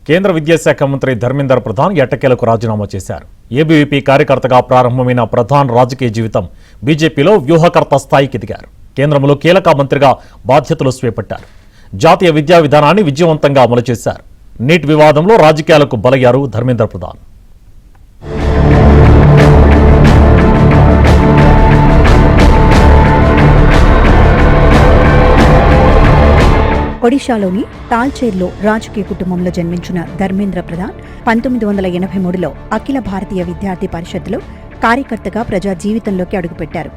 కేంద్ర విద్యాశాఖ మంత్రి ధర్మేంద్ర ప్రధాన్ ఎట్టకేలకు రాజీనామా చేశారు. ఏబీవీపీ కార్యకర్తగా ప్రారంభమైన ప్రధాన్ రాజకీయ జీవితం బీజేపీలో వ్యూహకర్త స్థాయికి ఎదిగారు. కేంద్రంలో కీలక మంత్రిగా బాధ్యతలు చేపట్టారు. జాతీయ విద్యా విధానాన్ని విజయవంతంగా అమలు చేశారు. నీట్ వివాదంలో రాజకీయాలకు బలయ్యారు ధర్మేంద్ర ప్రధాన్. ఒడిశాలోని తాల్చేర్లో రాజకీయ కుటుంబంలో జన్మించిన ధర్మేంద్ర ప్రధాన్ 1983లో అఖిల భారతీయ విద్యార్థి పరిషత్లో కార్యకర్తగా ప్రజా జీవితంలోకి అడుగుపెట్టారు.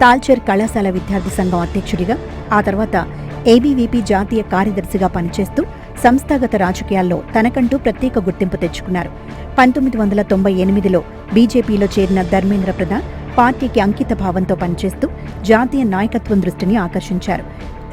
తాల్చేర్ కళాశాల విద్యార్థి సంఘం అధ్యక్షుడిగా, ఆ తర్వాత ఏబీవీపీ జాతీయ కార్యదర్శిగా పనిచేస్తూ సంస్థాగత రాజకీయాల్లో తనకంటూ ప్రత్యేక గుర్తింపు తెచ్చుకున్నారు. 1998లో బీజేపీలో చేరిన ధర్మేంద్ర ప్రధాన్ పార్టీకి అంకిత భావంతో పనిచేస్తూ జాతీయ నాయకత్వం దృష్టిని ఆకర్షించారు.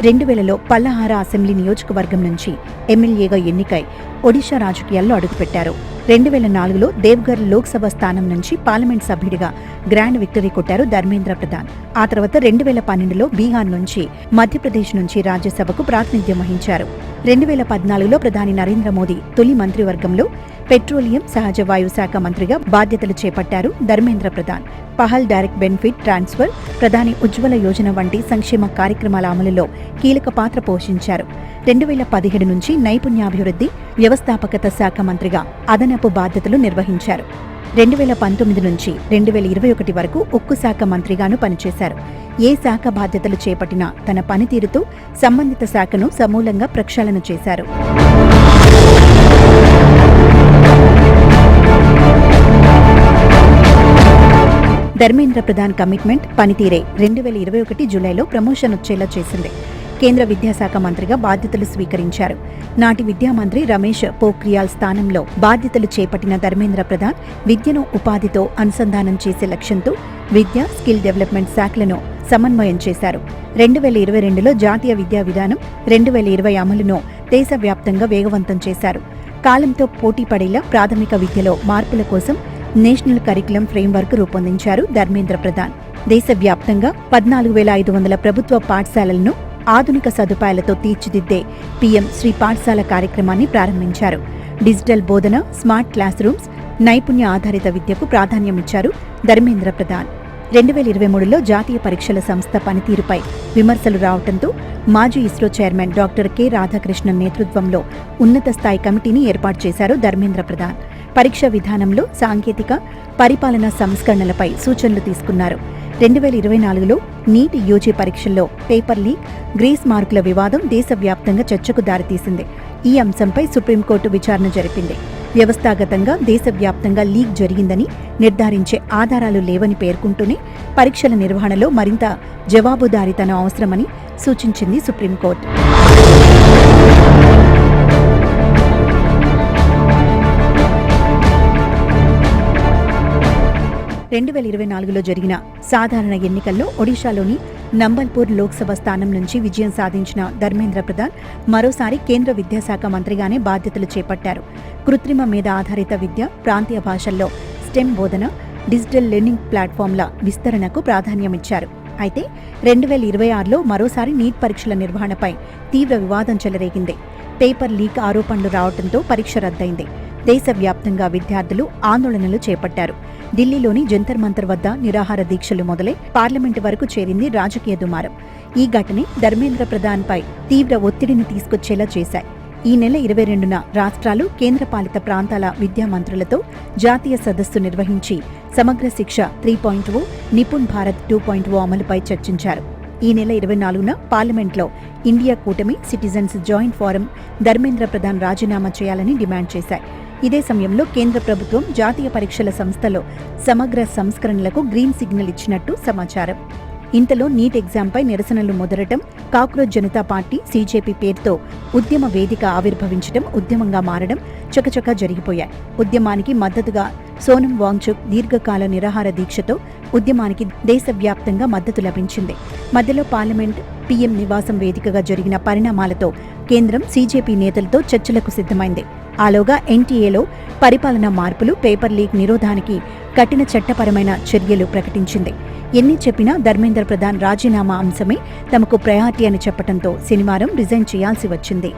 2000లో పల్లహార అసెంబ్లీ నియోజకవర్గం నుంచి ఎమ్మెల్యేగా ఎన్నికై ఒడిషా రాజకీయాల్లో అడుగుపెట్టారు. 2004లో దేవ్గర్ లోక్సభ స్థానం నుంచి పార్లమెంట్ సభ్యుడిగా గ్రాండ్ విక్టరీ కొట్టారు ధర్మేంద్ర ప్రధాన్. ఆ తర్వాత 2012లో బీహార్ నుంచి, మధ్యప్రదేశ్ నుంచి రాజ్యసభకు ప్రాతినిధ్యం వహించారు. 2014లో ప్రధాని నరేంద్ర మోదీ తొలి మంత్రివర్గంలో పెట్రోలియం, సహజ వాయు శాఖ మంత్రిగా బాధ్యతలు చేపట్టారు Dharmendra Pradhan. పహల్ direct benefit transfer, ప్రధాని ఉజ్వల యోజన వంటి సంక్షేమ కార్యక్రమాల అమలులో కీలక పాత్ర పోషించారు. 2017 నుంచి నైపుణ్యాభివృద్ధి, వ్యవస్థాపకత శాఖ మంత్రిగా అదనపు బాధ్యతలు నిర్వహించారు. 2019 నుంచి 2021 వరకు ఉక్కు శాఖ మంత్రిగాను పనిచేశారు. ఏ శాఖ బాధ్యతలు చేపట్టినా తన పనితీరుతో సంబంధిత శాఖను సమూలంగా ప్రక్షాళన చేశారు. ధర్మేంద్ర ప్రధాన్ కమిట్మెంట్, పనితీరే 2021 జూలైలో ప్రమోషన్ వచ్చేలా చేసింది. కేంద్ర విద్యాశాఖ మంత్రిగా బాధ్యతలు స్వీకరించారు. నాటి విద్యామంత్రి రమేష్ పోఖ్రియాల్ స్థానంలో బాధ్యతలు చేపట్టిన ధర్మేంద్ర ప్రధాన్ విద్యను ఉపాధితో అనుసంధానం చేసే లక్ష్యంతో విద్య, స్కిల్ డెవలప్మెంట్ శాఖలను సమన్వయం చేశారు. 2022లో జాతీయ విద్యా విధానం 2020 అమలును దేశవ్యాప్తంగా వేగవంతం చేశారు. కాలంతో పోటీ పడేలా ప్రాథమిక విద్యలో మార్పుల కోసం నేషనల్ కరికులం ఫ్రేమ్వర్క్ రూపొందించారు ధర్మేంద్ర ప్రధాన్. దేశవ్యాప్తంగా 14,500 ప్రభుత్వ పాఠశాలలను ఆధునిక సదుపాయాలతో తీర్చిదిద్దే పీఎం శ్రీ పాఠశాల కార్యక్రమాన్ని ప్రారంభించారు. డిజిటల్ బోధన, స్మార్ట్ క్లాస్ రూమ్స్, నైపుణ్య ఆధారిత విద్యకు ప్రాధాన్యమిచ్చారు ధర్మేంద్ర ప్రధాన్. 2023లో జాతీయ పరీక్షల సంస్థ పనితీరుపై విమర్శలు రావడంతో మాజీ ISRO chairman doctor K Radhakrishnan నేతృత్వంలో ఉన్నత స్థాయి కమిటీని ఏర్పాటు చేశారు ధర్మేంద్ర ప్రధాన్. పరీక్ష విధానంలో సాంకేతిక, పరిపాలనా సంస్కరణలపై సూచనలు తీసుకున్నారు. 2024లో నీట్ యూజీ పరీక్షల్లో పేపర్ లీక్, గ్రేస్ మార్కుల వివాదం దేశవ్యాప్తంగా చర్చకు దారితీసింది. ఈ అంశంపై సుప్రీంకోర్టు విచారణ జరిపింది. వ్యవస్థాగతంగా దేశవ్యాప్తంగా లీక్ జరిగిందని నిర్ధారించే ఆధారాలు లేవని పేర్కొంటూనే పరీక్షల నిర్వహణలో మరింత జవాబుదారీతనం అవసరమని సూచించింది సుప్రీంకోర్టు. 2024లో జరిగిన సాధారణ ఎన్నికల్లో ఒడిశాలోని నంబల్పూర్ లోక్సభ స్థానం నుంచి విజయం సాధించిన ధర్మేంద్ర ప్రధాన్ మరోసారి కేంద్ర విద్యాశాఖ మంత్రిగానే బాధ్యతలు చేపట్టారు. కృత్రిమ మీద ఆధారిత విద్య, ప్రాంతీయ భాషల్లో స్టెమ్ బోధన, డిజిటల్ లెర్నింగ్ ప్లాట్ఫామ్ల విస్తరణకు ప్రాధాన్యమిచ్చారు. అయితే 2026లో మరోసారి నీట్ పరీక్షల నిర్వహణపై తీవ్ర వివాదం చెలరేగింది. పేపర్ లీక్ ఆరోపణలు రావడంతో పరీక్ష రద్దయింది. దేశవ్యాప్తంగా విద్యార్థులు ఆందోళనలు చేపట్టారు. ఢిల్లీలోని జంతర్ మంతర్ వద్ద నిరాహార దీక్షలు మొదలై పార్లమెంటు వరకు చేరింది రాజకీయ దుమారం. ఈ ఘటనే ధర్మేంద్ర ప్రధాన్పై తీవ్ర ఒత్తిడిని తీసుకొచ్చేలా చేశాయి. ఈ నెల 22న రాష్ట్రాలు, కేంద్రపాలిత ప్రాంతాల విద్యా మంత్రులతో జాతీయ సదస్సు నిర్వహించి సమగ్ర శిక్ష 3.0, నిపుణ్ భారత్ 2.0 అమలుపై చర్చించారు. ఈ నెల 24న పార్లమెంట్లో ఇండియా కూటమి, citizens joint forum Dharmendra Pradhan రాజీనామా చేయాలని డిమాండ్ చేశాయి. ఇదే సమయంలో కేంద్ర ప్రభుత్వం జాతీయ పరీక్షల సంస్థలో సమగ్ర సంస్కరణలకు గ్రీన్ సిగ్నల్ ఇచ్చినట్టు సమాచారం. ఇంతలో నీట్ ఎగ్జామ్పై నిరసనలు ముదరటం, కాక్రోచ్ జనతా పార్టీ సీజేపీ పేరుతో ఉద్యమ వేదిక ఆవిర్భవించడం, ఉద్యమంగా మారడం చకచకా జరిగిపోయాయి. ఉద్యమానికి మద్దతుగా సోనం వాంగ్చుక్ దీర్ఘకాల నిరాహార దీక్షతో ఉద్యమానికి దేశవ్యాప్తంగా మద్దతు లభించింది. మధ్యలో పార్లమెంట్, పీఎం నివాసం వేదికగా జరిగిన పరిణామాలతో కేంద్రం సీజేపీ నేతలతో చర్చలకు సిద్ధమైంది. ఆలోగా ఎన్టీఏలో పరిపాలనా మార్పులు, పేపర్ లీక్ నిరోధానికి కఠిన చట్టపరమైన చర్యలు ప్రకటించింది. ఎన్ని చెప్పినా ధర్మేంద్ర ప్రధాన్ రాజీనామా అంశమే తమకు ప్రయారిటీ అని చెప్పడంతో శనివారం రిజైన్ చేయాల్సి వచ్చింది.